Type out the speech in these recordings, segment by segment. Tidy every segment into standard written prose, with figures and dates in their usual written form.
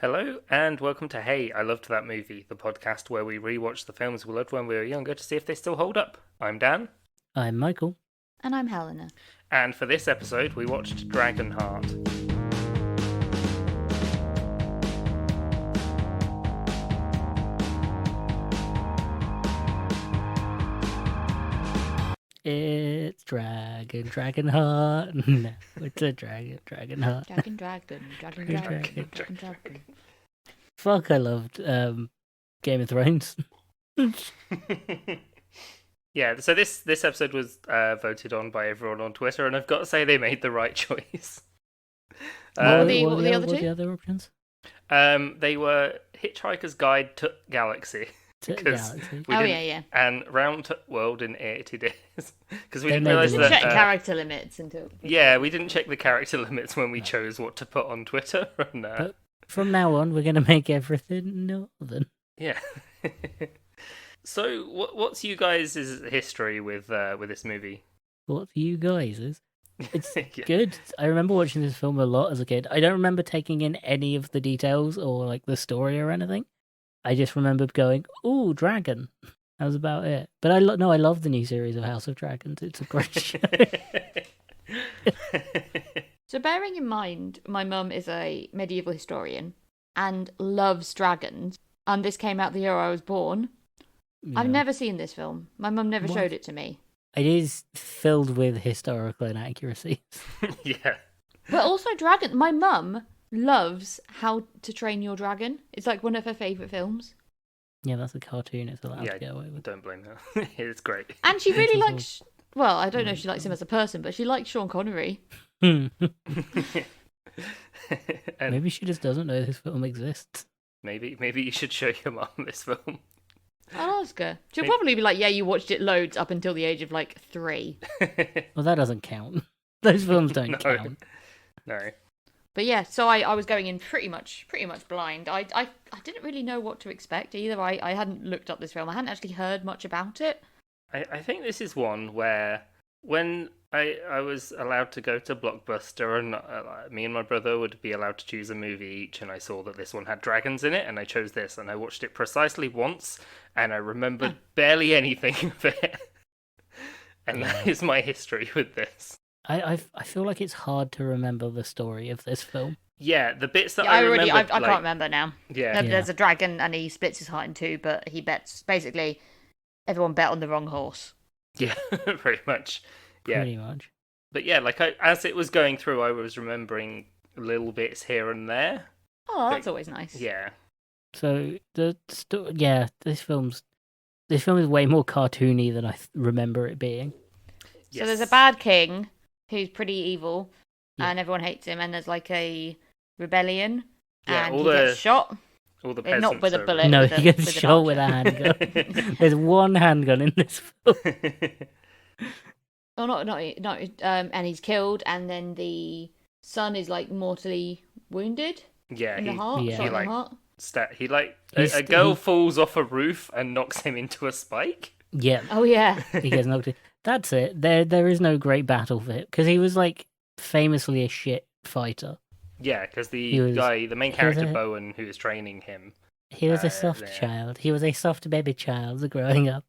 Hello, and welcome to Hey, I Loved That Movie, the podcast where we rewatch the films we loved when we were younger to see if they still hold up. I'm Dan, I'm Michael. And I'm Helena. and for this episode we watched DragonHeart. It's DragonHeart. No, it's a DragonHeart. Dragon. Fuck, I loved Game of Thrones. Yeah, so this episode was voted on by everyone on Twitter, and I've got to say they made the right choice. What were What the other what two? the other options? They were Hitchhiker's Guide to Galaxy. Because Galaxy. we didn't, yeah. and Round World in 80 days. Because we They didn't made realise the Didn't that... check character limits until. yeah, we didn't check the character limits when we chose what to put on Twitter. And, But from now on, we're going to make everything northern. yeah. So, what's you guys' history with this movie? What for you guys is? It's Yeah. good. I remember watching this film a lot as a kid. I don't remember taking in any of the details or like the story or anything. I just remembered going, "Ooh, dragon." That was about it. But I love the new series of House of Dragons. It's a great show. So, bearing in mind, my mum is a medieval historian and loves dragons, and this came out the year I was born. I've Yeah. never seen this film. My mum never What? showed it to me. It is filled with historical inaccuracies. Yeah. But also, my mum loves How to Train Your Dragon. It's like one of her favourite films. Yeah, that's a cartoon. It's allowed Yeah, to get away with. don't blame her. It's great. And she really It's also- likes. Well, I don't know if she likes him as a person, but she likes Sean Connery. And Maybe she just doesn't know this film exists. maybe you should show your mum this film. I'll ask her. She'll Maybe- probably be like, yeah, you watched it loads up until the age of like 3. Well, that doesn't count. Those films don't No. count. No. But yeah, so I was going in pretty much blind. I didn't really know what to expect either. I hadn't looked up this film. I hadn't actually heard much about it. I think this is one where when I was allowed to go to Blockbuster and me and my brother would be allowed to choose a movie each, and I saw that this one had dragons in it, and I chose this, and I watched it precisely once, and I remembered barely anything of it. And that is my history with this. I feel like it's hard to remember the story of this film. Yeah, the bits that Yeah, I I remembered, can't remember now. Yeah, There's a dragon and he splits his heart in two, but he bets. Basically, everyone bet on the wrong horse. yeah, pretty much. Yeah, Pretty much. but yeah, like as it was going through, I was remembering little bits here and there. Oh, that's always nice. Yeah, So this film is way more cartoony than I remember it being. So there's a Yes. bad king who's pretty evil, Yeah. and everyone hates him. And there's like a rebellion, Yeah, and all he the gets shot. all the Not peasants with a are- bullet. No, with he a- gets with an shot with a archer. handgun. There's one handgun in this film. Oh, not, and he's killed, and then the son is like mortally wounded yeah, in the heart. yeah. Shot in Like- the heart. he like He's- a girl falls off a roof and knocks him into a spike. Yeah, Oh yeah. he gets knocked in. That's it. There is no great battle for him because he was like famously a shit fighter. Yeah, because He the was- guy, the main he was character a- Bowen, who is training him. He was a Yeah. soft child. He was a soft baby child growing up.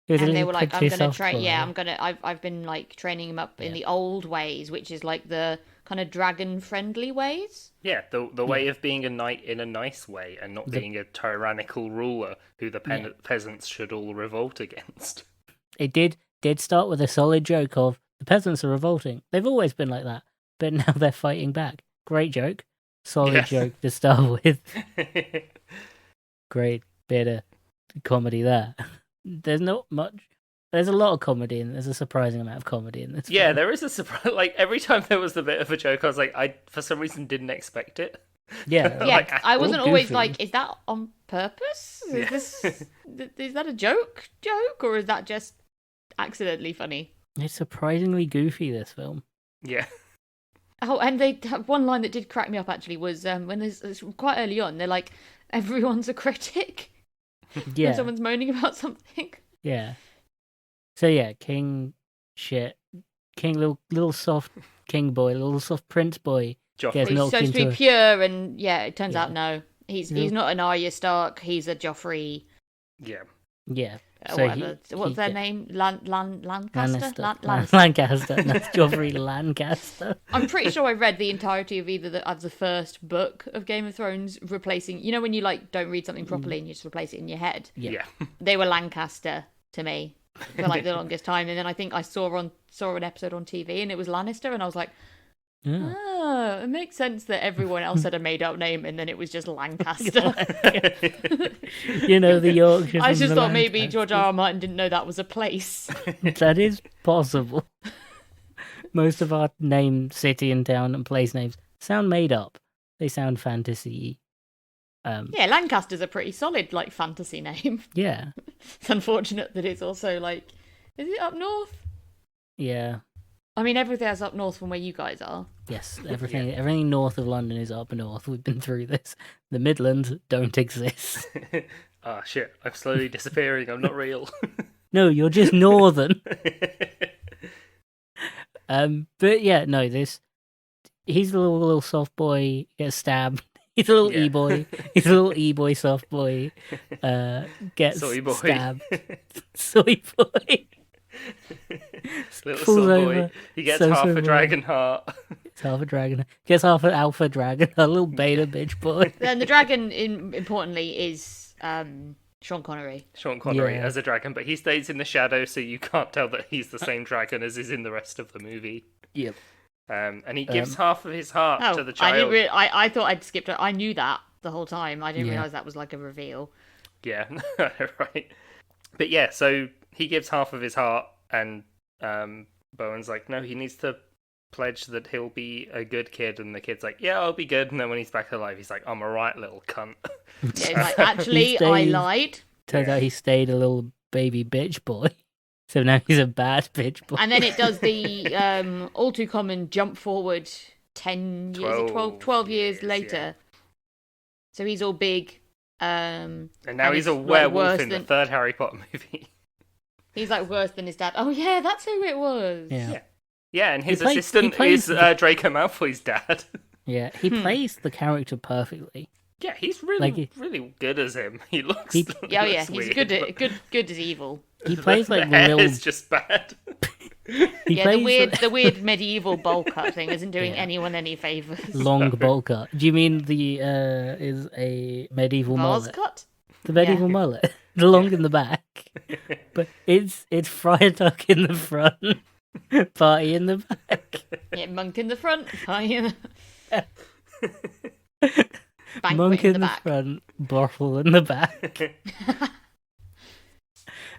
He was a And they little were like, I'm princely gonna soft train. Yeah, boy. I've been like training him up in Yeah. the old ways, which is like the kind of dragon friendly ways. Yeah, the way of being a knight in a nice way and not The- being a tyrannical ruler who the Yeah. peasants should all revolt against. It did start with a solid joke of the peasants are revolting. They've always been like that, but now they're fighting back. Great joke, solid Yes. joke to start with. Great bit of comedy there. There's not much. There's a lot of comedy, and there's a surprising amount of comedy in this. Yeah, film. there is a surprise. Like every time there was a bit of a joke, I was like, I for some reason didn't expect it. Yeah, Yeah, Like, I wasn't always goofy. like, is that on purpose? Is Yeah. this is that a joke, or is that just accidentally funny? It's surprisingly goofy. This film. Yeah, Oh, and they one line that did crack me up actually was when there's it's quite early on. They're like, everyone's a critic Yeah, when someone's moaning about something. yeah. So yeah, King little soft king boy, little soft prince boy. Joffrey. Yes, He's knocked supposed to into be a- pure, and yeah, it turns Yeah. out no. He's not an Arya Stark. He's a Joffrey. Yeah. Yeah. Whatever. What's their name? Lancaster. Lancaster. That's Joffrey Lancaster. I'm pretty sure I read the entirety of of the first book of Game of Thrones, replacing. You know when you like don't read something properly and you just replace it in your head. Yeah. They were Lancaster to me for like the longest time, and then I think I saw an episode on TV and it was Lannister, and I was like, oh, it makes sense that everyone else had a made-up name, and then it was just Lancaster. You know, the Yorkshire. I just thought maybe George R. R. Martin didn't know that was a place. That is possible. Most of our name, city and town and place names sound made up. They sound fantasy. Yeah, Lancaster's a pretty solid like fantasy name. Yeah. It's unfortunate that it's also like, is it up north? Yeah. I mean, everything's up north from where you guys are. Yes, everything north of London is up north. We've been through this. The Midlands don't exist. Ah, shit. I'm slowly disappearing. I'm not real. No, you're just northern. But yeah, no, he's a little soft boy, gets stabbed. He's a little e-boy. He's a little e-boy soft boy. Gets Soy boy. stabbed. Soy boy. Little soy boy. He gets half a dragon heart. Gets half a dragon. Gets half an alpha dragon. A little beta bitch boy. Then the dragon, importantly, is Sean Connery. Sean Connery as a dragon, but he stays in the shadow, so you can't tell that he's the same dragon as is in the rest of the movie. Yep. And he gives half of his heart to the child. I thought I'd skipped it. I knew that the whole time. I didn't realise that was like a reveal. Yeah, right. But yeah, so he gives half of his heart, and Bowen's like, no, he needs to pledge that he'll be a good kid, and the kid's like, yeah, I'll be good, and then when he's back alive, he's like, I'm a right little cunt. Yeah, he's like, actually, I lied. Turns out he stayed a little baby bitch boy. So now he's a bad bitch boy. And then it does the all too common jump forward 12 years later. Yeah. So he's all big. And now he's a werewolf in the third Harry Potter movie. He's like worse than his dad. Oh yeah, that's who it was. Yeah, and his assistant is Draco Malfoy's dad. Yeah, he plays the character perfectly. Yeah, he's really good as him. He looks. He's weird, good as evil. He plays like the hair little... is just bad. The weird medieval bowl cut thing isn't doing anyone any favors. Long bowl cut. Do you mean the is a medieval mullet? Cut? The medieval mullet, the long in the back, but it's Friar Tuck in the front, party in the back. Yeah, monk in the front, party in the... Monk in the front, brothel in the back.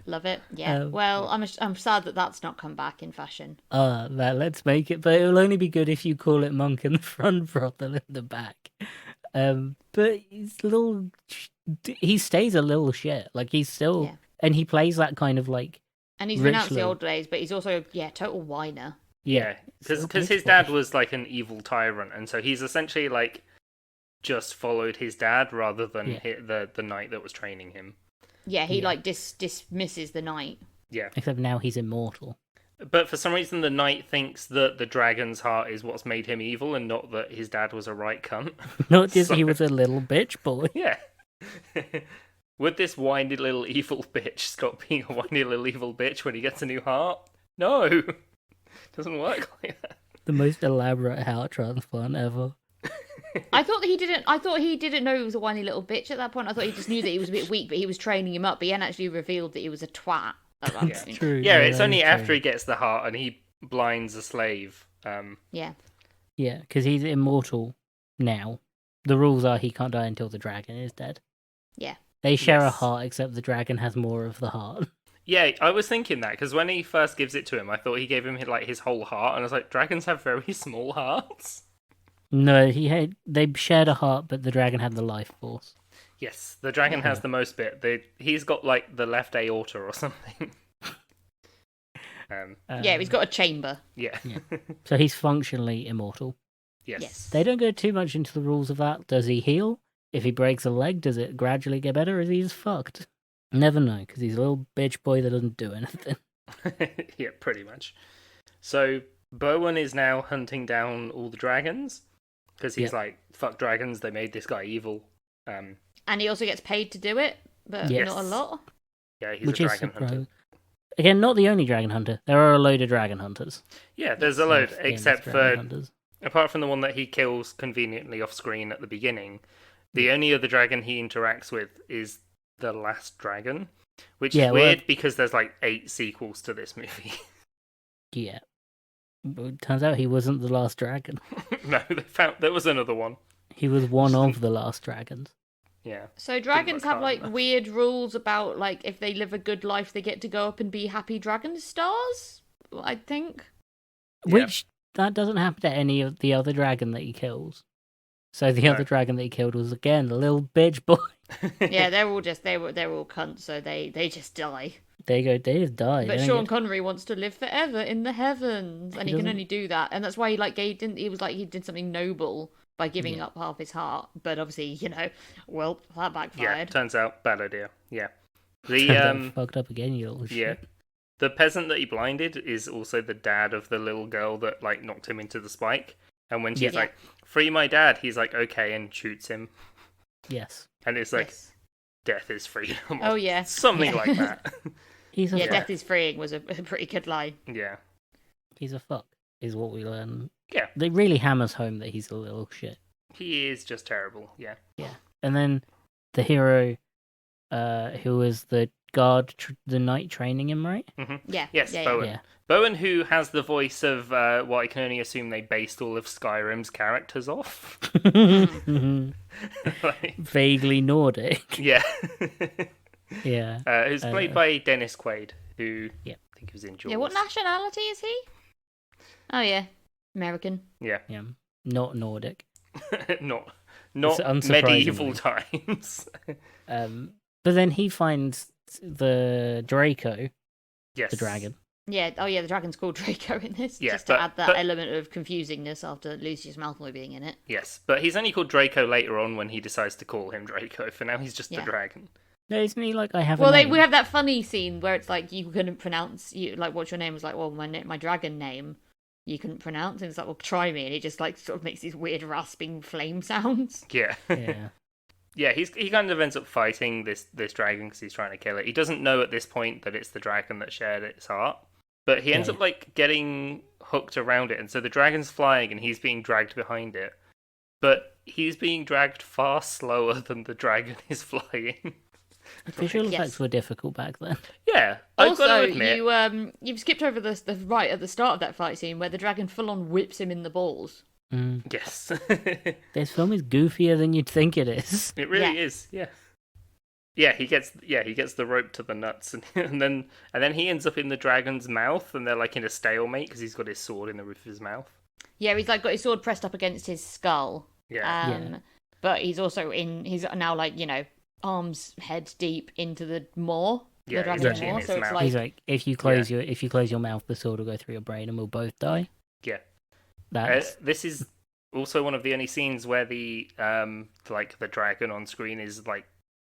Love it. Yeah. Well, I'm sad that that's not come back in fashion. Let's make it, but it'll only be good if you call it monk in the front, brothel in the back. But he stays a little shit. Like he's still, and he plays that kind of like. And he's renounced the old days, but he's also total whiner. Yeah, because his dad was like an evil tyrant, and so he's essentially like just followed his dad rather than the knight that was training him. Yeah, he like dismisses the knight. Yeah. Except now he's immortal. But for some reason the knight thinks that the dragon's heart is what's made him evil and not that his dad was a right cunt. Not just he was a little bitch boy. Yeah. Would this whiny little evil bitch stop being a whiny little evil bitch when he gets a new heart? No. Doesn't work like that. The most elaborate heart transplant ever. I thought he didn't know he was a whiny little bitch at that point. I thought he just knew that he was a bit weak, but he was training him up. But he hadn't actually revealed that he was a twat at that point. True. Yeah, it's only after he gets the heart and he blinds a slave. Yeah, because he's immortal now. The rules are he can't die until the dragon is dead. Yeah. They share a heart, except the dragon has more of the heart. Yeah, I was thinking that, because when he first gives it to him, I thought he gave him like his whole heart, and I was like, dragons have very small hearts? No, they shared a heart, but the dragon had the life force. Yes, the dragon has the most bit. He's got like the left aorta or something. He's got a chamber. Yeah. So he's functionally immortal. Yes. They don't go too much into the rules of that. Does he heal? If he breaks a leg, does it gradually get better, or is he just fucked? Never know, because he's a little bitch boy that doesn't do anything. Yeah, pretty much. So Bowen is now hunting down all the dragons, because he's like, fuck dragons, they made this guy evil. And he also gets paid to do it, but Yes. not a lot. Yeah, he's Which a is dragon hunter. surprising. Again, not the only dragon hunter. There are a load of dragon hunters. Yeah, there's a load, Self-famous except dragon for hunters. apart from the one that he kills conveniently off screen at the beginning, the only other dragon he interacts with is the last dragon, which is weird because there's like 8 sequels to this movie. Yeah. But it turns out he wasn't the last dragon. No, there was another one. He was one of the last dragons. Yeah. So dragons have like enough. weird rules about like if they live a good life, they get to go up and be happy dragon stars. I think. Yeah. Which that doesn't happen to any of the other dragon that he kills. So the other dragon that he killed was again a little bitch boy. Yeah, they're all cunts, so they just die. They just die. But They Sean don't get- Connery wants to live forever in the heavens, and he can doesn't- only do that, and that's why he did something noble by giving up half his heart. But obviously, that Yeah, backfired. turns out bad idea. Yeah. Turns out fucked up again, you little Yeah. shit. The peasant that he blinded is also the dad of the little girl that like knocked him into the spike. And when she's Yeah. like, "Free my dad," he's like, "Okay," and shoots him. Yes. And it's like, Yes. death is freedom. Oh yeah, Something Yeah. like that. He's a Yeah, fuck. death is freeing was a pretty good lie. Yeah. He's a fuck, is what we learn. Yeah. It really hammers home that he's a little shit. He is just terrible. Yeah. And then the hero, who is the guard, the knight training him, right? Yeah. Yes, yeah, Bowen. Yeah. Bowen, who has the voice of what I can only assume they based all of Skyrim's characters off. Like, Vaguely Nordic. yeah. Yeah. Who's played by Dennis Quaid, who Yeah. I think he was in Jaws. Yeah, what nationality is he? Oh yeah, American. Yeah. Yeah. Not Nordic. not unsurprisingly. medieval times. But then he finds the Draco, Yes. the dragon. Yeah, the dragon's called Draco in this, Yeah, just to add that but- element of confusingness after Lucius Malfoy being in it. Yes, but he's only called Draco later on when he decides to call him Draco. For now, he's just the Yeah. dragon. No, isn't he like, I have Well, a name? we have that funny scene where it's like you couldn't pronounce what's your name? Was like, well, my dragon name you couldn't pronounce, and it's like, well, try me, and it just like sort of makes these weird rasping flame sounds. Yeah. Yeah. Yeah, he kind of ends up fighting this dragon because he's trying to kill it. He doesn't know at this point that it's the dragon that shared its heart, but he ends Yeah. up like getting hooked around it, and so the dragon's flying and he's being dragged behind it, but he's being dragged far slower than the dragon is flying. Visual Yes. effects were difficult back then. Yeah, I've got to Also, admit, you've skipped over the right at the start of that fight scene where the dragon full on whips him in the balls. yes, This film is goofier than you'd think it is. it really Yeah. is. Yeah, he gets the rope to the nuts, and then he ends up in the dragon's mouth, and they're like in a stalemate because he's got his sword in the roof of his mouth. Yeah, he's like got his sword pressed up against his skull. Yeah, But he's also he's now like, arms head deep into the maw. Yeah, The dragon's he's actually in maw. his So it's mouth. like He's like, if you close your mouth, the sword will go through your brain and we'll both die. yeah. That's This is also one of the only scenes where the the dragon on screen is like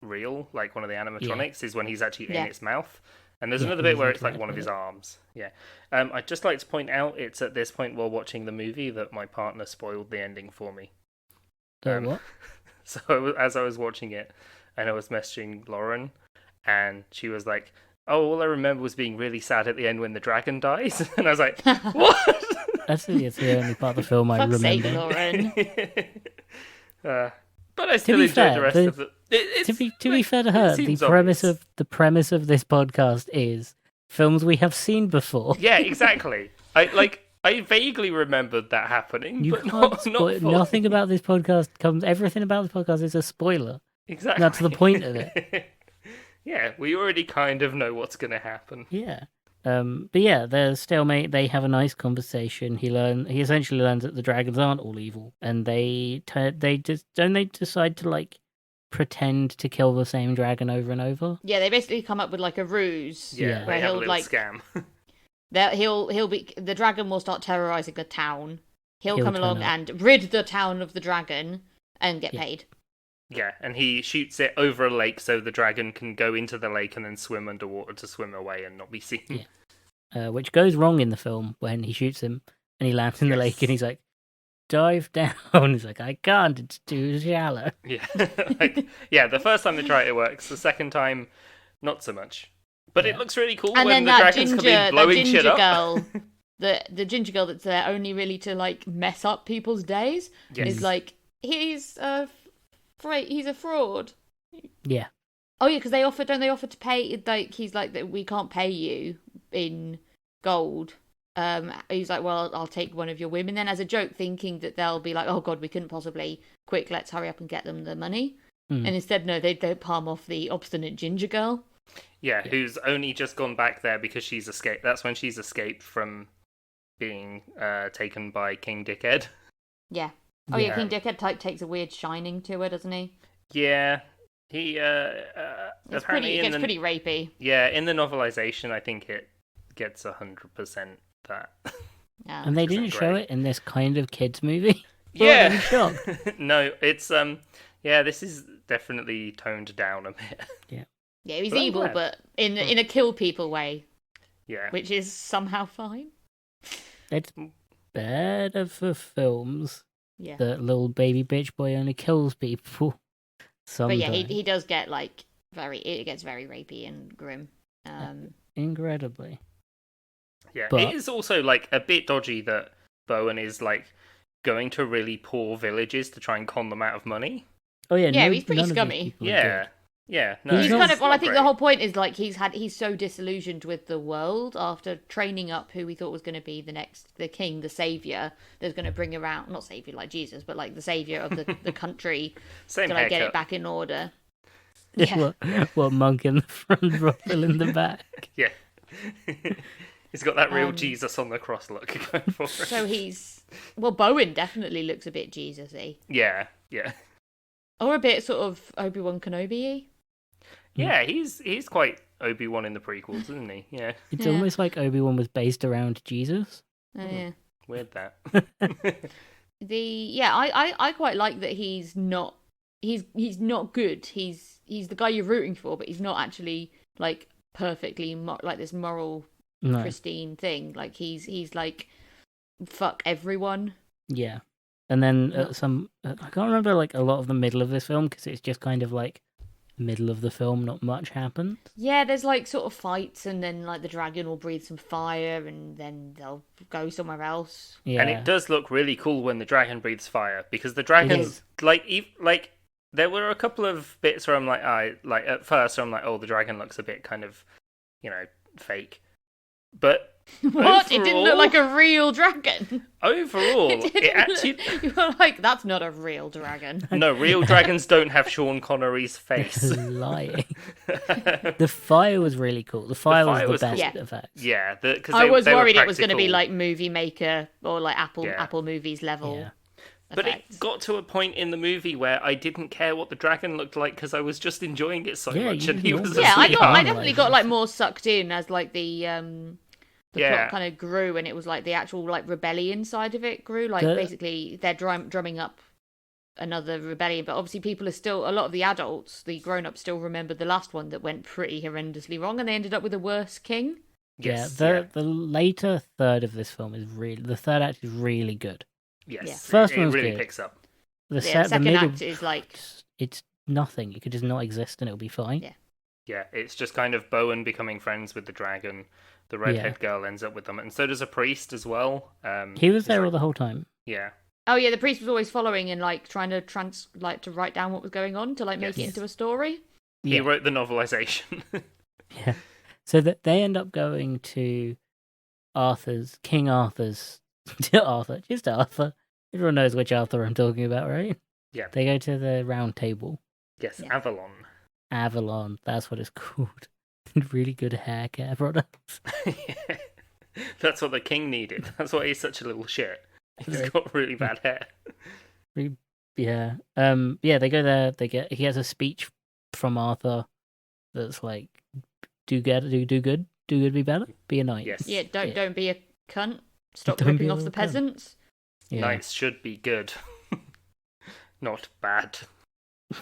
real, like one of the animatronics is when he's actually in its mouth. And there's Yeah, another bit he's where in it's like the one of right his arms. Yeah. I'd just like to point out it's at this point while watching the movie that my partner spoiled the ending for me. what? So as I was watching it, and I was messaging Lauren, and she was like, "Oh, all I remember was being really sad at the end when the dragon dies," and I was like, "What?" It's the only part of the film I fuck's sake, remember. Lauren. But I still be enjoyed fair, the rest the- of the. To be fair to her, the premise of this podcast is films we have seen before. Yeah, exactly. I vaguely remembered that happening, You but can't not spoil fully. nothing about this podcast comes. Everything about this podcast is a spoiler. Exactly. That's the point of it. Yeah, we already kind of know what's going to happen. Yeah. But yeah, they're stalemate. They have a nice conversation. He essentially learns that the dragons aren't all evil, and they decide to like pretend to kill the same dragon over and over. Yeah, they basically come up with like a ruse. Yeah, Yeah. they Where have a he'll little like scam. the dragon will start terrorizing the town. He'll come turn along up. and rid the town of the dragon and get Yeah. paid. Yeah, and he shoots it over a lake so the dragon can go into the lake and then swim underwater to swim away and not be seen. Yeah. Which goes wrong in the film when he shoots him and he lands in the lake and he's like, dive down. He's like, I can't, it's too shallow. Yeah, the first time they try it, it works. The second time, not so much. But it looks really cool And when then the dragons come in blowing shit up. girl, the ginger girl that's there only really to like mess up people's days is like he's a fraud. Yeah. Oh yeah, because don't they offer to pay? Like he's like that we can't pay you in gold. He's like, well, I'll take one of your women then as a joke, thinking that they'll be like, oh god, we couldn't possibly. Quick, let's hurry up and get them the money. And instead, no, they palm off the obstinate ginger girl. Yeah, who's only just gone back there because she's escaped. That's when she's escaped from being taken by King Dickhead. Yeah. Oh yeah, King Dickhead takes a weird shining to her, doesn't he? Yeah, he It's apparently pretty rapey. Yeah, in the novelization, I think it gets 100% that. Yeah. And they didn't show it in this kind of kids movie. Yeah. Shocked. No, it's this is definitely toned down a bit. Yeah. Yeah, he's evil, but in a kill people way. Yeah. Which is somehow fine. It's better for films Yeah. that little baby bitch boy only kills people. But yeah, Sometimes. he does get like it gets very rapey and grim. Incredibly. Yeah, But- it is also like a bit dodgy that Bowen is like going to really poor villages to try and con them out of money. Oh yeah, Yeah, he's pretty none of these scummy. people are Yeah. good. Yeah, no. He's not- kind of well. I think great. the whole point is like he's so disillusioned with the world after training up who we thought was going to be the king, the savior, that's going to bring around not savior like Jesus, but like the savior of the country Same to like get haircut. it back in order. Yeah. What monk in the front, Rothwell in the back? Yeah. He's got that real Jesus on the cross look going for it. So Bowen definitely looks a bit Jesus-y. Yeah. Or a bit sort of Obi-Wan Kenobi-y. Yeah, he's quite Obi-Wan in the prequels, isn't he? Yeah. It's Yeah. almost like Obi-Wan was based around Jesus. Oh, yeah. Weird that. I quite like that he's not good. He's the guy you're rooting for, but he's not actually like perfectly like this moral No. pristine thing. Like he's like fuck everyone. Yeah. And then No. I can't remember like a lot of the middle of this film because it's just kind of like middle of the film, not much happens. Yeah, there's like sort of fights, and then like the dragon will breathe some fire, and then they'll go somewhere else. Yeah. And it does look really cool when the dragon breathes fire, because the dragons, like there were a couple of bits where I'm like, at first I'm like, oh, the dragon looks a bit kind of, fake. But What? It didn't look overall- like a real dragon. overall, It it didn't actually look- You were like, that's not a real dragon. no, real dragons don't have Sean Connery's face. Lying. The fire was really cool. The fire fire was was the cool. best Yeah. effects. Yeah, because I was worried it was going to be like Movie Maker or like Apple Movies level. Yeah. But effects. it got to a point in the movie where I didn't care what the dragon looked like because I was just enjoying it so Yeah, much, you and he was normally- Yeah, I asleep. definitely got like more sucked in as like the plot kind of grew, and it was like the actual like rebellion side of it grew. Like basically they're drumming up another rebellion, but obviously people are still, a lot of the adults, the grown-ups still remember the last one that went pretty horrendously wrong, and they ended up with a worse king. Yes, yeah, the later third of this film is the third act is really good. yes. Yeah. First it one's really good. picks up. The The second middle, act is like it's nothing. It could just not exist and it'll be fine. Yeah. Yeah, it's just kind of Bowen becoming friends with the dragon. The redhead girl ends up with them, and so does a priest as well. He was he's there all like- the whole time. Yeah, oh yeah, the priest was always following and like trying to to write down what was going on to like make it Yes. into a story. he Yeah. wrote the novelization. Yeah. So that they end up going to King Arthur's just Arthur. Everyone knows which Arthur I'm talking about, right? Yeah. They go to the round table. Yes, Yeah. Avalon. Avalon, that's what it's called. Really good hair care products. That's what the king needed. That's why he's such a little shit. He's Right. got really bad hair. Yeah. They go there, he has a speech from Arthur that's like do good, be better, be a knight. Yes. Yeah, don't be a cunt. Stop Don't be ripping a off the little cunt. peasants. Yeah. Knights should be good, not bad.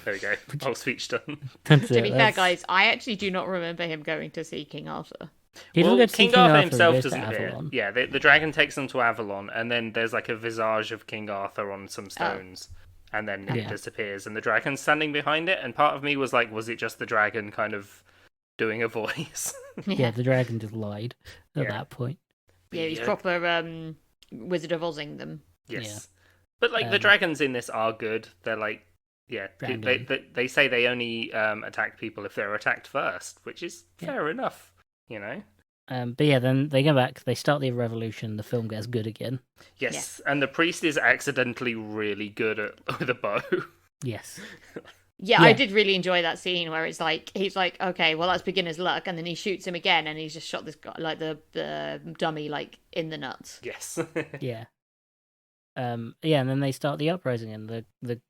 There we go. Whole speech done. That's To it, be fair, that's- guys, I actually do not remember him going to see King Arthur. He doesn't get to see King Arthur he himself goes to doesn't appear. Avalon. Yeah, the dragon takes them to Avalon, and then there's like a visage of King Arthur on some stones, and then it Yeah. disappears, and the dragon's standing behind it. And part of me was like, was it just the dragon kind of doing a voice? Yeah, the dragon just lied at Yeah. that point. Yeah, he's proper Wizard of Ozing them. Yes. Yeah. But like the dragons in this are good. They're like, yeah, Dragon. they say they only attack people if they're attacked first, which is Yeah. fair enough, you know. But yeah, then they go back. They start the revolution. The film gets good again. Yes, and the priest is accidentally really good with a bow. Yes. Yeah, Yeah. I did really enjoy that scene where it's like he's like, okay, well that's beginner's luck, and then he shoots him again, and he's just shot this guy like the dummy like in the nuts. Yes. Yeah. Yeah, and then they start the uprising, and the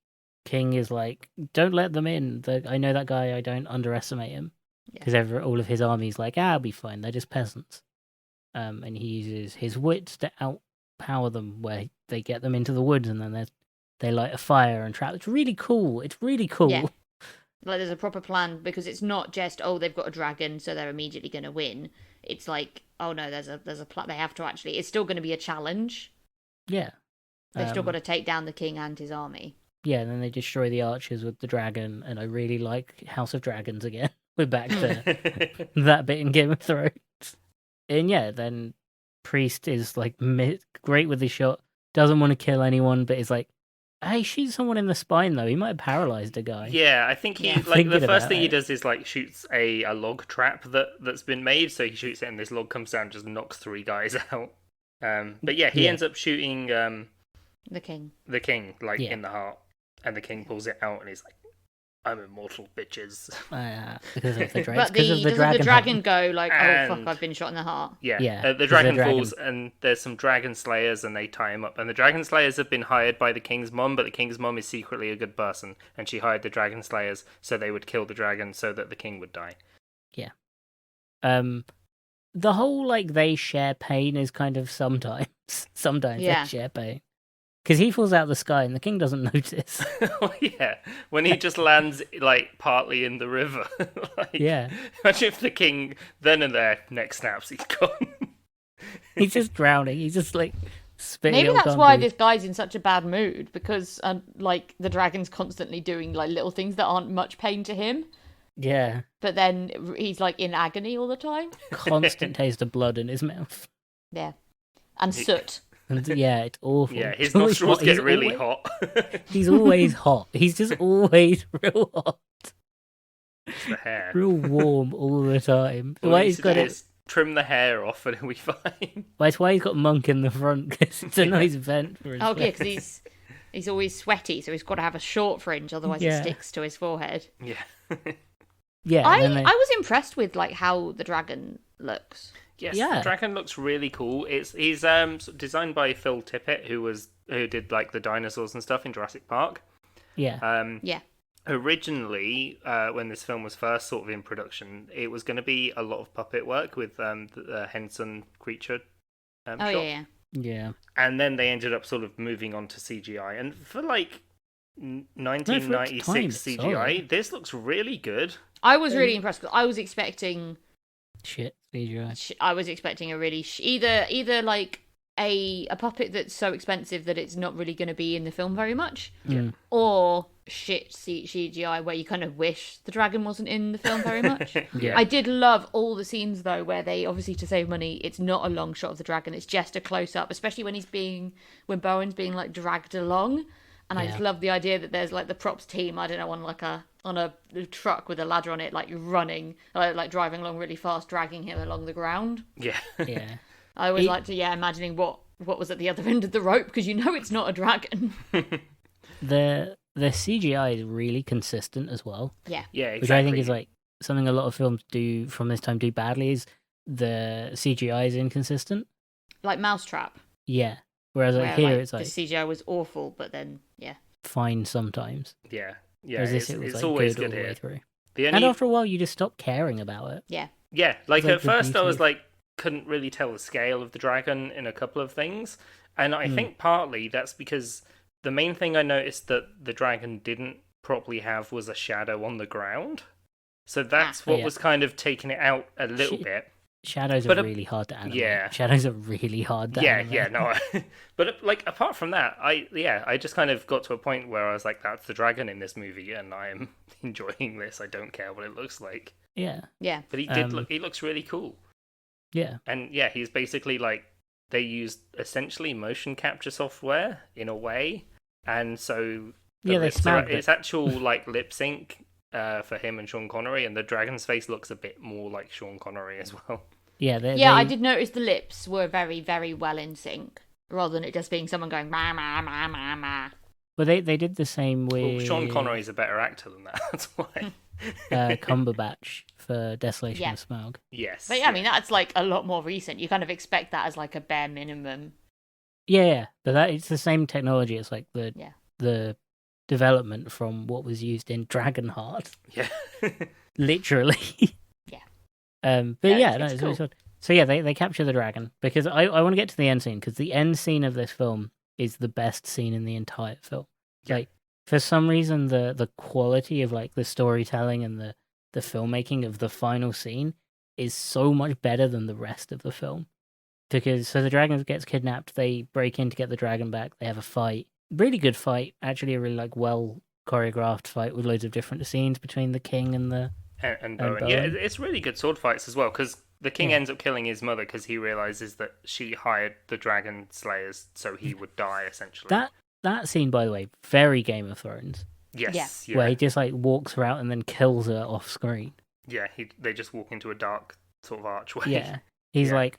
king is like, "Don't let them in. I know that guy. I don't underestimate him." Because all of his army's like, "I'll be fine. They're just peasants." And he uses his wits to outpower them, where they get them into the woods, and then they light a fire and trap. It's really cool. It's really cool. Yeah. Like there's a proper plan because it's not just they've got a dragon so they're immediately going to win. It's like oh no there's a plan. They have to actually. It's still going to be a challenge. Yeah. They've still got to take down the king and his army. Yeah, and then they destroy the archers with the dragon, and I really like House of Dragons again. We're back to that bit in Game of Thrones. And yeah, then Priest is like great with his shot, doesn't want to kill anyone, but is like, hey, shoot someone in the spine though. He might have paralyzed a guy. Yeah, I think he Yeah. like the Thinking first about thing he it. does is like shoots a log trap that's been made. So he shoots it, and this log comes down, and just knocks 3 guys out. But yeah, he Yeah. ends up shooting The king. the king like Yeah. in the heart, and the king pulls it out, and he's like, "I'm immortal, bitches." Because of the dragon. But Because of the does dragon. the dragon go like oh And- fuck I've been shot in the heart? Yeah, Yeah, the 'cause the dragon dragon- falls, and there's some dragon slayers, and they tie him up. And the dragon slayers have been hired by the king's mom, but the king's mom is secretly a good person, and she hired the dragon slayers so they would kill the dragon so that the king would die. The whole like they share pain is kind of sometimes Yeah. they share pain. Because he falls out of the sky and the king doesn't notice. Oh yeah, when he just lands like partly in the river. Like, Yeah. Imagine if the king then and there neck snaps, he's gone. He's just drowning. He's just like spitting. Maybe on that's why concrete. this guy's in such a bad mood because like the dragon's constantly doing like little things that aren't much pain to him, Yeah. but then he's like in agony all the time. Constant taste of blood in his mouth. Yeah, and soot. And yeah, it's awful. Yeah, his It's always nostrils hot. get He's really always- hot. He's always hot. He's just always real hot. It's the hair. Real warm all the time. All Why he he's needs to got do it? is trim the hair off and he'll be fine. That's why he's got Monk in the front, because it's a nice vent for his Oh yeah, face. because he's always sweaty, so he's got to have a short fringe, otherwise Yeah. it sticks to his forehead. Yeah. Yeah, I and then they- was impressed with like how the dragon looks. Yes, Yeah. the dragon looks really cool. He's designed by Phil Tippett, who did like the dinosaurs and stuff in Jurassic Park. yeah. Yeah. Originally, when this film was first sort of in production, it was going to be a lot of puppet work with the Henson creature Oh shot. yeah. Yeah. And then they ended up sort of moving on to CGI. And for like 1996 time, it's CGI, solid. this looks really good. I was really impressed because I was expecting Shit, CGI. I was expecting a really either like a puppet that's so expensive that it's not really going to be in the film very much, Mm. or shit CGI where you kind of wish the dragon wasn't in the film very much. Yeah. I did love all the scenes though where they obviously to save money it's not a long shot of the dragon, it's just a close up, especially when Bowen's being like dragged along. And I just Yeah. love the idea that there's like the props team, I don't know, on a truck with a ladder on it, like running, like driving along really fast, dragging him along the ground. Yeah. Yeah. I always He- like to, imagining what was at the other end of the rope, because you know it's not a dragon. The CGI is really consistent as well, Yeah, exactly. which I think is like something a lot of films do from this time do badly. Is the CGI is inconsistent. Like Mousetrap. Yeah. Whereas like Where, here like, it's like the CGI was awful, but then, fine sometimes. Yeah. Whereas this it was it's like always good all good the way here. through. The And only after a while, you just stop caring about it. yeah. Yeah, like It's like at the first I beauty was of- like, couldn't really tell the scale of the dragon in a couple of things. And I Hmm. think partly that's because the main thing I noticed that the dragon didn't properly have was a shadow on the ground. So that's what yeah. was kind of taking it out a little She- bit. Shadows But are really hard to animate. yeah. Shadows are really hard to Yeah, animate. yeah, no. But like apart from that, I just kind of got to a point where I was like, that's the dragon in this movie, and I'm enjoying this. I don't care what it looks like. Yeah. Yeah. But he looks really cool. Yeah. And yeah, he's basically like they used essentially motion capture software in a way, and so Yeah, they smabbed it's it. actual like lip sync for him and Sean Connery, and the dragon's face looks a bit more like Sean Connery as well. Yeah, I did notice the lips were very, very well in sync, rather than it just being someone going ma ma ma ma ma. Well, they did the same Well, with Sean Connery's a better actor than that. That's why. Cumberbatch for Desolation Yeah. of Smaug. Yes. But yeah, I mean that's like a lot more recent. You kind of expect that as like a bare minimum. Yeah, but it's the same technology. It's like Yeah. the development from what was used in DragonHeart, Yeah. literally. Yeah. But Yeah, yeah, no, it's it's really cool. good. So yeah, they capture the dragon because I want to get to the end scene because the end scene of this film is the best scene in the entire film. Yeah. Like for some reason, the quality of like the storytelling and the filmmaking of the final scene is so much better than the rest of the film. Because so the dragon gets kidnapped, they break in to get the dragon back, they have a fight. Really good fight, actually a really like well choreographed fight with loads of different scenes between the king and the and Bowen. Yeah, it's really good sword fights as well because the king Yeah. ends up killing his mother because he realizes that she hired the dragon slayers so he would die essentially. that scene, by the way, very Game of Thrones, Yes. where Yeah. he just like walks her out and then kills her off screen. Yeah. They just walk into a dark sort of archway. Yeah, he's Yeah. like,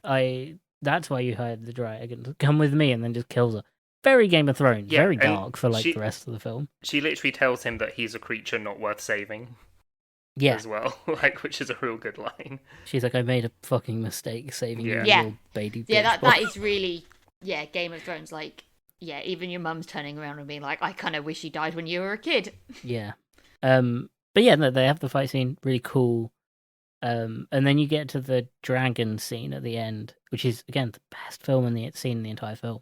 that's why you hired the dragon. Come with me, and then just kills her. Very Game of Thrones, Yeah, very and dark for like she- the rest of the film. She literally tells him that he's a creature not worth saving Yeah, as well, like which is a real good line. she's like, I made a fucking mistake saving you, Yeah. little baby. Yeah, bitch that boy." is really Game of Thrones. Like even your mum's turning around and being like, I kind of wish you died when you were a kid. Yeah. But yeah, no, they have the fight scene, really cool. And then you get to the dragon scene at the end, which is again the best scene in the entire film,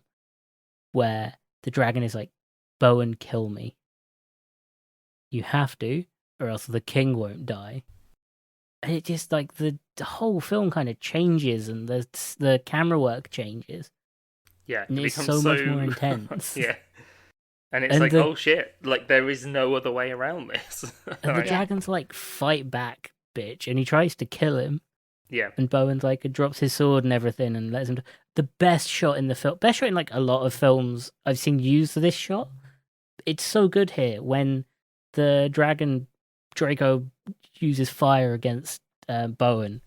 where the dragon is like, Bowen, kill me. You have to, or else the king won't die. And it just like the whole film kind of changes, and the camera work changes. Yeah, And it it's becomes so much more intense. Yeah. And it's And like, the- oh shit, like there is no other way around this. And the Like, dragon's like, fight back, bitch, and he tries to kill him. yeah. And Bowen's like, drops his sword and everything and lets him. The best shot in the film, best shot in like a lot of films I've seen use this shot. It's so good here when the dragon Draco uses fire against Bowen.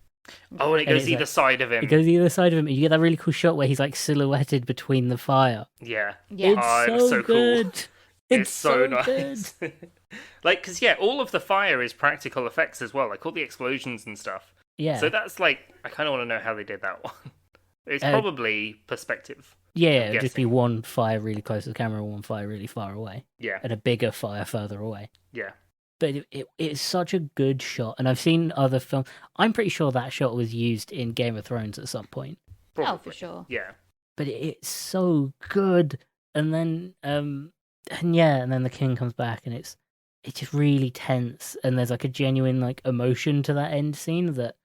Oh, and it And goes it's either like- side of him. It goes either side of him. And you get that really cool shot where he's like silhouetted between the fire. Yeah. Yeah. It's Oh, it was so, so cool. good. It's so good. nice. Like, because, yeah, all of the fire is practical effects as well, like all the explosions and stuff. Yeah. So that's like, I kind of want to know how they did that one. It's probably perspective. Yeah, it'd just be guessing. one fire really close to the camera, one fire really far away, Yeah, and a bigger fire further away. yeah. But it's such a good shot, and I've seen other films. I'm pretty sure that shot was used in Game of Thrones at some point. Probably. Oh, for sure. Yeah. But it's so good. And then, and then the king comes back, and it's just really tense, and there's like a genuine like emotion to that end scene that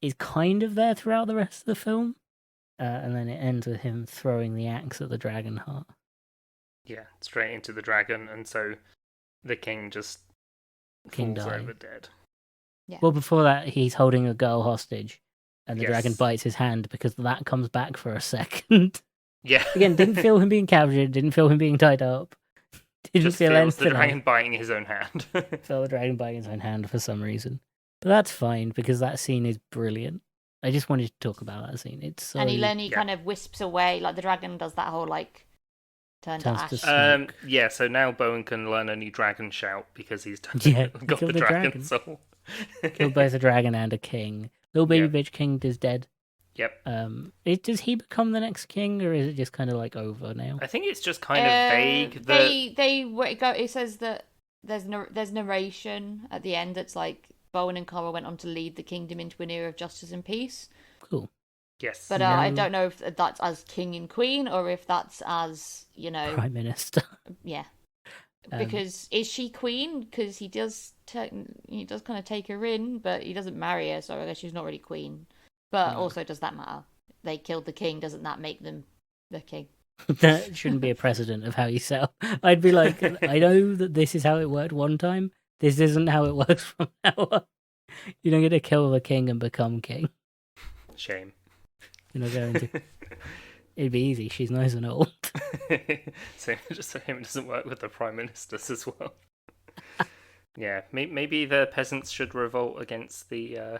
is kind of there throughout the rest of the film. And then it ends with him throwing the axe at the DragonHeart. Yeah, straight into the dragon, and so the king just King falls died. over dead. Well, before that, he's holding a girl hostage, and the dragon Yes. bites his hand because that comes back for a second. Yeah. Again, didn't feel him being captured, didn't feel him being tied up, didn't Just feel feels the anything. dragon biting his own hand. Felt the dragon biting his own hand for some reason. But that's fine because that scene is brilliant. I just wanted to talk about that scene. It's so And he Yeah. kind of wisps away, like the dragon does that whole like turn to Turns ash. to smoke. Yeah, so now Bowen can learn a new dragon shout because he's Yeah, got killed the the dragon dragon. soul. Killed both a dragon and a king. Little baby bitch king is dead. Yep. Does he become the next king, or is it just kind of like over now? I think it's just kind of vague. That... It says that there's narration at the end that's like Bowen and Cora went on to lead the kingdom into an era of justice and peace. Cool. Yes. But Yeah. I don't know if that's as king and queen or if that's as Prime Minister. yeah. Um, Because is she queen? Because he does kind of take her in, but he doesn't marry her, so I guess she's not really queen. But No. also, does that matter? They killed the king. Doesn't that make them the king? That shouldn't be a precedent of how you sell. I'd be like, I know that this is how it worked one time. This isn't how it works from now on. You don't get to kill the king and become king. Shame. You're not going to. It'd be easy. She's nice and old. So just him it doesn't work with the prime ministers as well. Yeah, maybe the peasants should revolt against the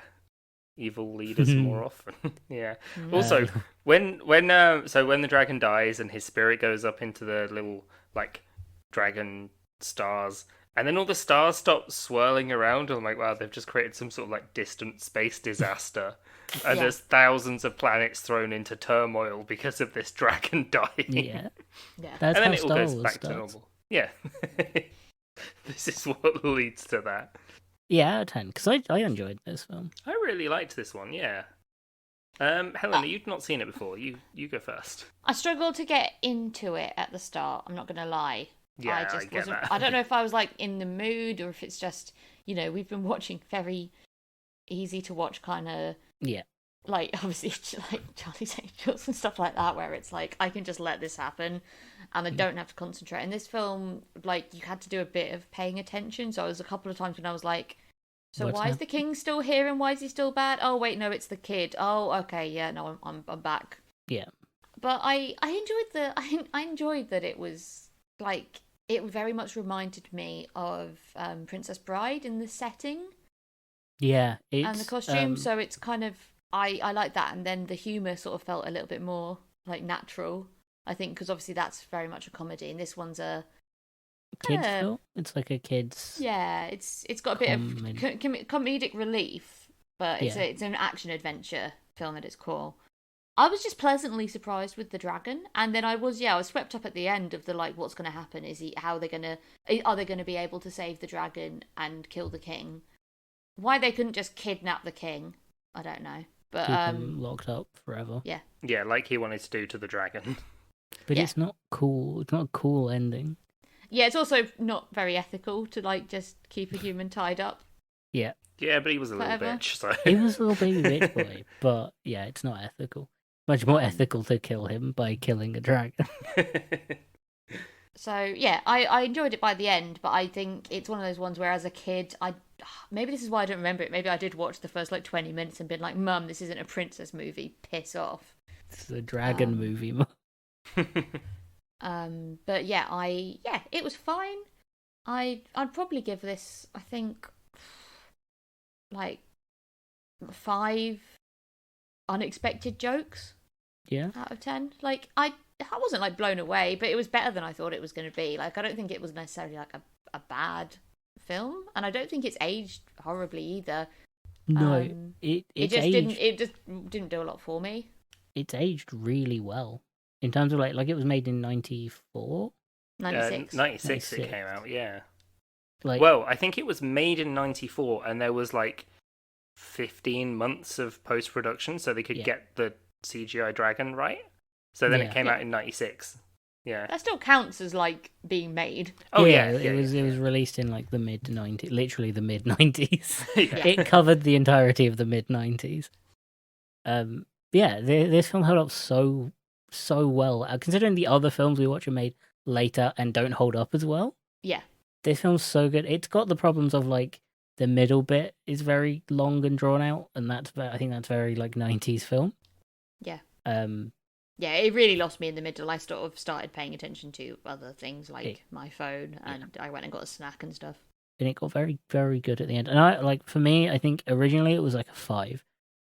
evil leaders more often. Yeah. Also, when the dragon dies and his spirit goes up into the little like dragon stars, and then all the stars stop swirling around, I'm like, wow, they've just created some sort of like distant space disaster. And there's thousands of planets thrown into turmoil because of this dragon dying. Yeah. Yeah. That's And then how it all Star goes Wars back to starts. normal. Yeah. This is what leads to that. Yeah, out of 10. Because I enjoyed this film. I really liked this one, yeah. Helena, you've not seen it before. You go first. I struggled to get into it at the start. I'm not going to lie. Yeah, I I just get wasn't. that. I don't know if I was like in the mood or if it's just, we've been watching very easy to watch kind of, Yeah. like, obviously, like Charlie's Angels and stuff like that, where it's like, I can just let this happen and I don't have to concentrate. In this film, like, you had to do a bit of paying attention. So there was a couple of times when I was like, so What's why is that? the king still here and why is he still bad? Oh, wait, no, it's the kid. Oh, okay, yeah, no, I'm back. Yeah. But I enjoyed I enjoyed that it was like it very much reminded me of Princess Bride in the setting Yeah. It's, and the costume. So it's kind of I like that, and then the humor sort of felt a little bit more like natural. I think because obviously that's very much a comedy, and this one's a kids film. It's like a kids. yeah. It's got a bit of comedic relief, but Yeah. it's an action adventure film at its core. I was just pleasantly surprised with the dragon, and then I was swept up at the end of the like, what's going to happen? Are they going to be able to save the dragon and kill the king? Why they couldn't just kidnap the king, I don't know. But Keep him locked up forever. yeah, Yeah, like he wanted to do to the dragon. But Yeah. it's not cool. It's not a cool ending. yeah, it's also not very ethical to like just keep a human tied up. Yeah. Yeah, but he was a little Whatever. bitch, so... He was a little baby bitch boy. But yeah, it's not ethical. Much more ethical to kill him by killing a dragon. So yeah, I enjoyed it by the end, but I think it's one of those ones where as a kid, maybe this is why I don't remember it. Maybe I did watch the first like 20 minutes and been like, Mum, this isn't a princess movie. Piss off. It's a dragon movie. But yeah, it was fine. I'd probably give this, I think, like 5 unexpected jokes Yeah. out of 10. Like I wasn't like blown away, but it was better than I thought it was going to be. Like I don't think it was necessarily like a bad film, and I don't think it's aged horribly either. No, It it's just aged. it just didn't do a lot for me. It's aged really well in terms of like it was made in 94. 96. 96 it 96. came out, yeah. Like Well, I think it was made in 94, and there was like 15 months of post-production, so they could Yeah. get the CGI dragon right. So then Yeah. it came out in 96. Yeah. That still counts as like being made. Oh, it was released in like the mid 90s, literally the mid 90s. Yeah. It covered the entirety of the mid 90s. This film held up so well, considering the other films we watch are made later and don't hold up as well. Yeah. This film's so good. It's got the problems of like the middle bit is very long and drawn out, and I think that's very like 90s film. Yeah. Yeah, it really lost me in the middle. I sort of started paying attention to other things like my phone, and I went and got a snack and stuff. And it got very, very good at the end. And for me, I think originally it was like a 5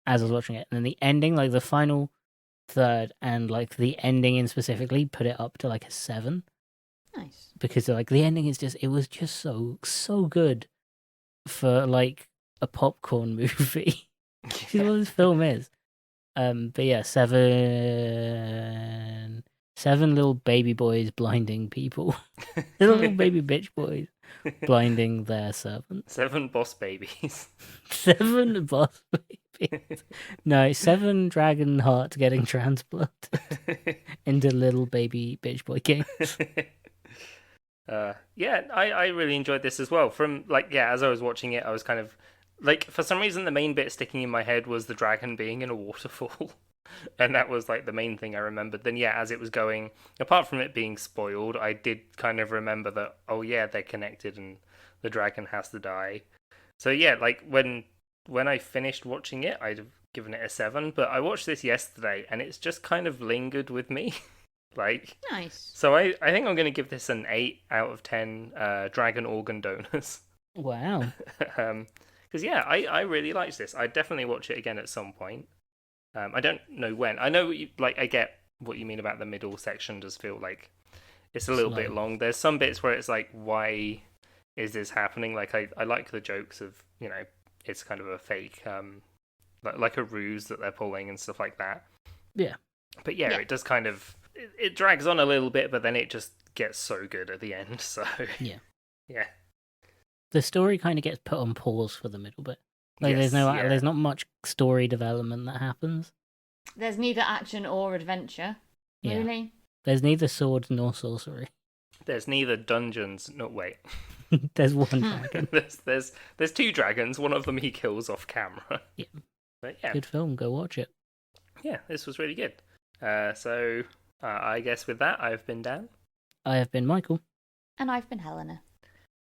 as I was watching it. And then the ending, like the final third and like the ending in specifically put it up to like a 7. Nice. Because like the ending is it was just so good for like a popcorn movie. Which is what this film is. But yeah, 7 little baby boys blinding people. Little baby bitch boys blinding their servants. 7 boss babies. 7 boss babies. No, 7 dragon hearts getting transplanted into little baby bitch boy kings. I really enjoyed this as well. From as I was watching it, I was kind of like for some reason the main bit sticking in my head was the dragon being in a waterfall. And that was like the main thing I remembered. Then yeah, as it was going, apart from it being spoiled, I did kind of remember that, oh yeah, they're connected and the dragon has to die. So yeah, like when I finished watching it, I'd have given it a 7, but I watched this yesterday and it's just kind of lingered with me. Like, Nice. so I think I'm going to give this an 8 out of 10 dragon organ donors. Wow. Because yeah, I really liked this. I'd definitely watch it again at some point. I don't know when. I know, I get what you mean about the middle section does feel like it's a little bit long. There's some bits where it's like, why is this happening? Like, I like the jokes of, it's kind of a fake, like a ruse that they're pulling and stuff like that. Yeah. But yeah, it does kind of, it drags on a little bit, but then it just gets so good at the end, so... Yeah. Yeah. The story kind of gets put on pause for the middle bit. Like, there's not much story development that happens. There's neither action or adventure, really. Yeah. There's neither sword nor sorcery. There's neither dungeons. No, wait. There's one dragon. there's 2 dragons. One of them he kills off camera. Yeah. But yeah. Good film. Go watch it. Yeah, this was really good. So I guess with that, I've been Dan. I have been Michael. And I've been Helena.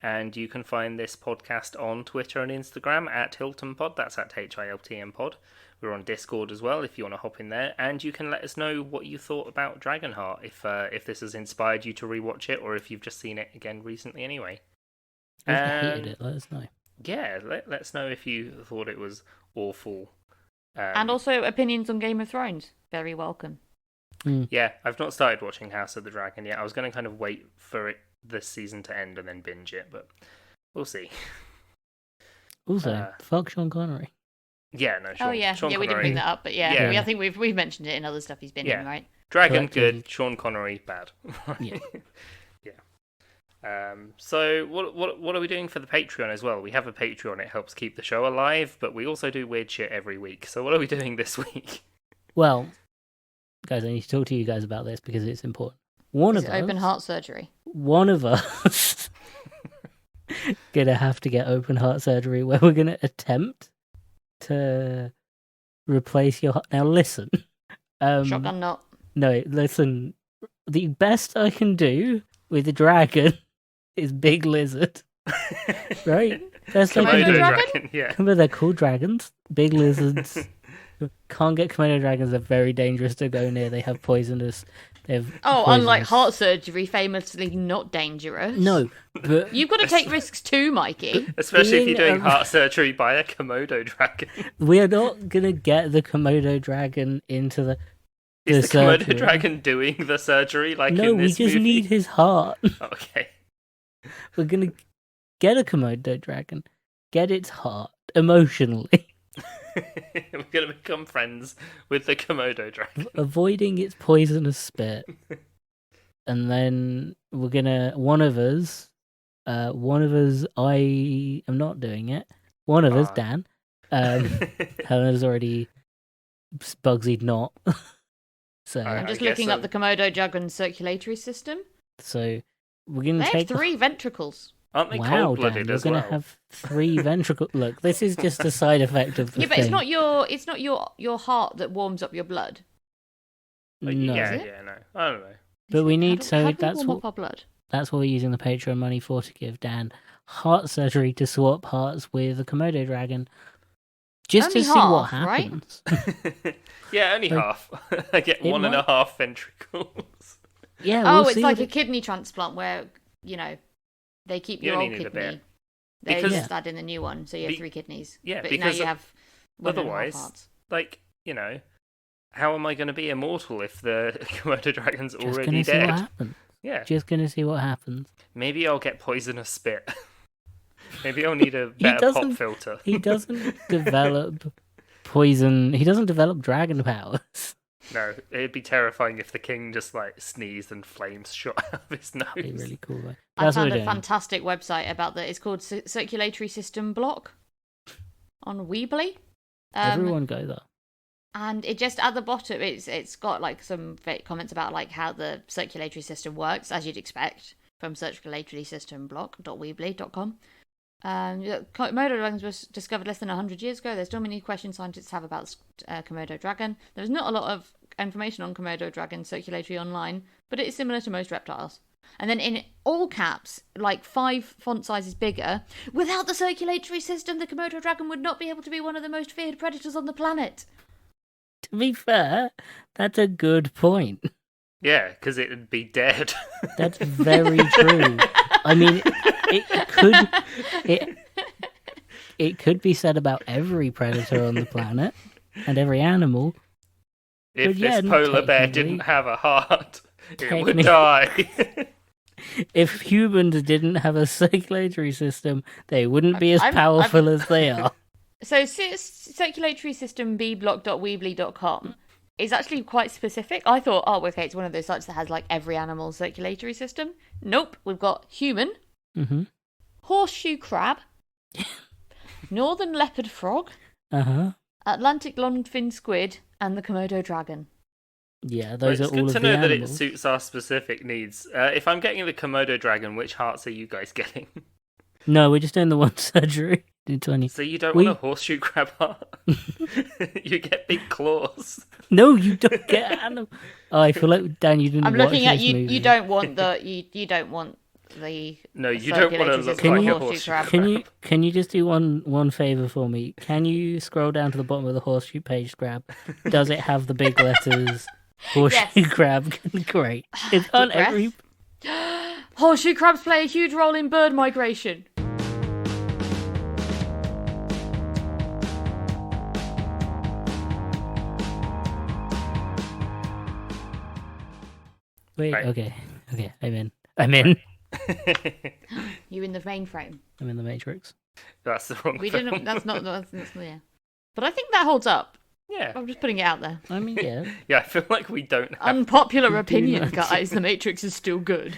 And you can find this podcast on Twitter and Instagram at HiltonPod. That's at HILTM Pod. We're on Discord as well if you want to hop in there. And you can let us know what you thought about DragonHeart, if this has inspired you to rewatch it, or if you've just seen it again recently anyway. If you hated it, let us know. Yeah, let us know if you thought it was awful. And also opinions on Game of Thrones. Very welcome. Yeah, I've not started watching House of the Dragon yet. I was going to kind of wait for this season to end and then binge it, but we'll see. Also, fuck Sean Connery. Yeah, no, Sean, oh yeah, Sean yeah, Connery. we didn't bring that up, but yeah. I think we've mentioned it in other stuff he's been in, right? Dragon good, Sean Connery bad. Yeah. Yeah. So what are we doing for the Patreon as well? We have a Patreon. It helps keep the show alive, but we also do weird shit every week. So what are we doing this week? Well, guys, I need to talk to you guys about this because it's important. One of us, open heart surgery. One of us gonna have to get open heart surgery where we're gonna attempt to replace your heart. Now listen. Shotgun knot. No, listen. The best I can do with a dragon is big lizard. Right? Best I can do. Dragon, yeah. Remember, they're called dragons. Big lizards. Can't get Komodo dragons. They're very dangerous to go near. They have poisonous. Unlike heart surgery, famously not dangerous. No, but you've got to take risks too, Mikey. Especially if you're doing heart surgery by a Komodo dragon. We are not gonna get the Komodo dragon into the. Is the Komodo dragon doing the surgery like in this movie? No, we just need his heart. Okay. We're gonna get a Komodo dragon, get its heart emotionally. We're going to become friends with the Komodo dragon. Avoiding its poisonous spit. And then we're going to... One of us, I am not doing it. One of us, Dan. Helena's already Bugsy'd not. So I'm just looking up the Komodo dragon's circulatory system. So we're going to take... They have 3 ventricles. Aren't they cold-blooded as well? We're going to have 3 ventricles. Look, this is just a side effect of the thing. But it's not your heart that warms up your blood. No. Yeah, no. I don't know. But we need that's what our blood. That's what we're using the Patreon money for, to give Dan heart surgery to swap hearts with a Komodo dragon. Just only to see what happens. Right? Yeah, only half. I get 1.5 ventricles. Yeah. It's like a kidney transplant where, they keep your old kidney. They just add in the new one, so you have 3 kidneys. Yeah, but because now you have otherwise, how am I going to be immortal if the Komodo dragon's already dead? See what happens. Yeah, just gonna see what happens. Maybe I'll get poisonous spit. Maybe I'll need a better pop filter. He doesn't develop poison. He doesn't develop dragon powers. No, it'd be terrifying if the king just sneezed and flames shot out of his nose. That'd be really cool. Though. I found a fantastic website about that. It's called Circulatory System Block on Weebly. Everyone go there. And it just at the bottom, it's got some comments about how the circulatory system works, as you'd expect from circulatory system block.weebly.com. Yeah, Komodo dragons were discovered less than 100 years ago. There's still many questions scientists have about Komodo dragon. There's not a lot of information on Komodo dragon circulatory online, but it is similar to most reptiles. And then in all caps, like 5 font sizes bigger, without the circulatory system, the Komodo dragon would not be able to be one of the most feared predators on the planet. To be fair, that's a good point. Yeah, because it'd be dead. That's very true. I mean, it could be said about every predator on the planet and every animal. If yeah, this polar bear technically- didn't have a heart, it would Technically- die. If humans didn't have a circulatory system, they wouldn't be as powerful as they are. So circulatory system bblock.weebly.com is actually quite specific. I thought, oh, okay, it's one of those sites that has like every animal circulatory system. Nope, we've got human, Mm-hmm. horseshoe crab, northern leopard frog, Uh-huh. Atlantic longfin squid, and the Komodo dragon. Yeah, But those it's are all good of to the know that it animals. suits our specific needs. If I'm getting the Komodo dragon, which hearts are you guys getting? No, we're just doing the one surgery. Do 20. So you don't We- want a horseshoe crab heart? You get big claws. No, you don't get animal. Oh, I feel like, Dan, you didn't I'm watch looking at this you. movie. You don't want the you don't want the. No, you don't want to circulatory look system like of a horseshoe horseshoe crab. crab. Can you just do one favor for me? Can you scroll down to the bottom of the horseshoe page grab? Does it have the big letters? Horseshoe Yes. crab. Great. It's on Deep breath. every. Horseshoe crabs play a huge role in bird migration. Wait. Right. Okay. I'm in. I'm in You in the mainframe? the Matrix. That's the wrong We film. didn't. That's not. That's yeah. But I think that holds up. Yeah. I'm just putting it out there. I mean, yeah. Yeah, I feel like we don't have... Unpopular do opinion, not. guys. The Matrix is still good.